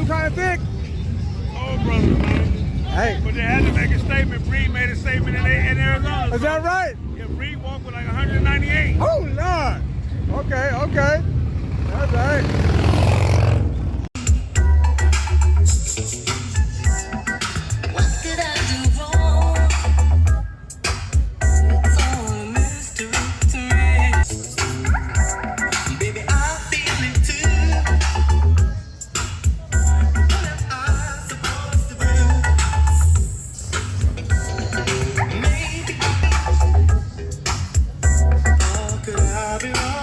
you kind of thick? Oh, brother, man. Hey. But they had to make a statement. Breed made a statement in Arizona. Is that right? Yeah, Breed walked with like 198. Oh, Lord. Okay, okay. That's right. What did I do wrong? It's all a mystery to me. Baby, I feel it too. What am I supposed to do? Maybe, or could I be wrong?